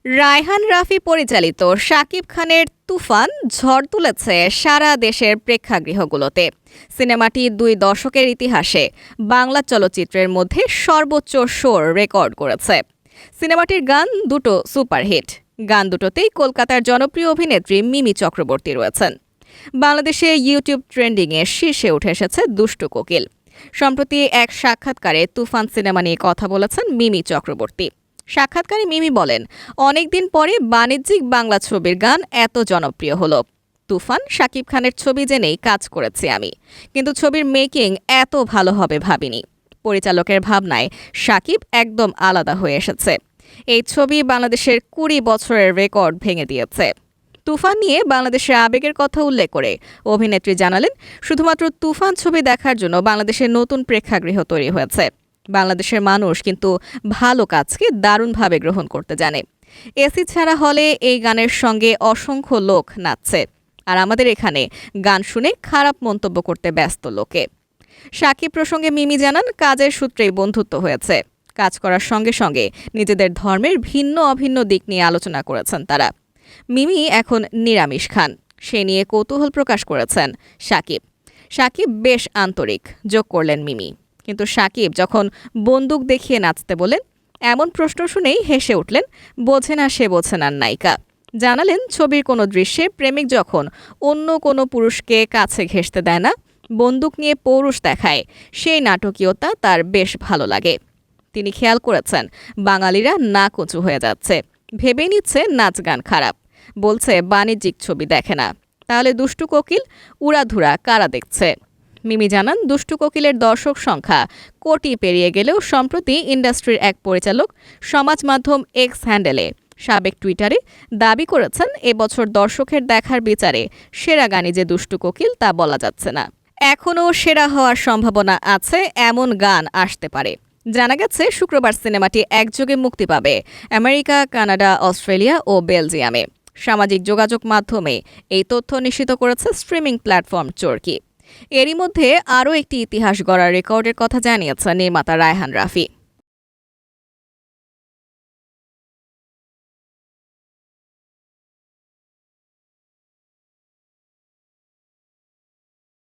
রায়হান রাফি পরিচালিত শাকিব খানের তুফান ঝড় তুলেছে সারা দেশের প্রেক্ষাগৃহগুলোতে। সিনেমাটি ২ দশকের ইতিহাসে বাংলা চলচ্চিত্রের মধ্যে সর্বোচ্চ শোর রেকর্ড করেছে। সিনেমাটির গান দুটো সুপারহিট। গান দুটোতেই কলকাতার জনপ্রিয় অভিনেত্রী মিমি চক্রবর্তী রয়েছেন। বাংলাদেশে ইউটিউব ট্রেন্ডিংয়ে শীর্ষে উঠে এসেছে দুষ্টু কোকিল। সম্প্রতি এক সাক্ষাৎকারে তুফান সিনেমা নিয়ে কথা বলেছেন মিমি চক্রবর্তী। সাক্ষাৎকারে মিমি বলেন, অনেকদিন পরে বাণিজ্যিক বাংলা ছবির গান এত জনপ্রিয় হলো। তুফান শাকিব খানের ছবি জেনেই কাজ করেছি আমি, কিন্তু ছবির মেকিং এত ভালো হবে ভাবিনি। পরিচালকের ভাবনায় শাকিব একদম আলাদা হয়ে এসেছে। এই ছবি বাংলাদেশের ২০ বছরের রেকর্ড ভেঙে দিয়েছে। তুফান নিয়ে বাংলাদেশের আবেগের কথা উল্লেখ করে অভিনেত্রী জানালেন, শুধুমাত্র তুফান ছবি দেখার জন্য বাংলাদেশের নতুন প্রেক্ষাগৃহ তৈরি হয়েছে। বাংলাদেশের মানুষ কিন্তু ভালো কাজকে দারুণভাবে গ্রহণ করতে জানে। এসি ছাড়া হলে এই গানের সঙ্গে অসংখ্য লোক নাচছে, আর আমাদের এখানে গান শুনে খারাপ মন্তব্য করতে ব্যস্ত লোকে। শাকিব প্রসঙ্গে মিমি জানান, কাজের সূত্রেই বন্ধুত্ব হয়েছে। কাজ করার সঙ্গে সঙ্গে নিজেদের ধর্মের ভিন্ন অভিন্ন দিক নিয়ে আলোচনা করেছেন তারা। মিমি এখন নিরামিষ খান, সে নিয়ে কৌতূহল প্রকাশ করেছেন শাকিব। শাকিব বেশ আন্তরিক, যোগ করলেন মিমি। কিন্তু শাকিব যখন বন্দুক দেখিয়ে নাচতে বলেন, এমন প্রশ্ন শুনেই হেসে উঠলেন, বোঝে না সে বোঝে না নায়িকা। জানালেন, ছবির কোনো দৃশ্যে প্রেমিক যখন অন্য কোনো পুরুষকে কাছে ঘেঁষতে দেয় না, বন্দুক নিয়ে পৌরুষ দেখায়, সেই নাটকীয়তা তার বেশ ভালো লাগে। তিনি খেয়াল করেছেন, বাঙালিরা নাক উঁচু হয়ে যাচ্ছে, ভেবে নিচ্ছে নাচ গান খারাপ, বলছে বাণিজ্যিক ছবি দেখে না। তাহলে দুষ্টু কোকিল উড়াধুরা কারা দেখছে? মিমি জানান, দুষ্টু কোকিলের দর্শক সংখ্যা কোটি পেরিয়ে গেলেও সম্প্রতি ইন্ডাস্ট্রির এক পরিচালক সমাজ মাধ্যম এক্স হ্যান্ডেলে সাবেক টুইটারে দাবি করেছেন, এবছর দর্শকের দেখার বিচারে সেরা গানই যে দুষ্টু কোকিল তা বলা যাচ্ছে না। এখনও সেরা হওয়ার সম্ভাবনা আছে, এমন গান আসতে পারে। জানা গেছে, শুক্রবার সিনেমাটি একযোগে মুক্তি পাবে আমেরিকা, কানাডা, অস্ট্রেলিয়া ও বেলজিয়ামে। সামাজিক যোগাযোগ মাধ্যমে এই তথ্য নিশ্চিত করেছে স্ট্রিমিং প্ল্যাটফর্ম চরকি। এরই মধ্যে আরও একটি ইতিহাস গড়ার রেকর্ডের কথা জানিয়েছেন নির্মাতা রায়হান রাফি।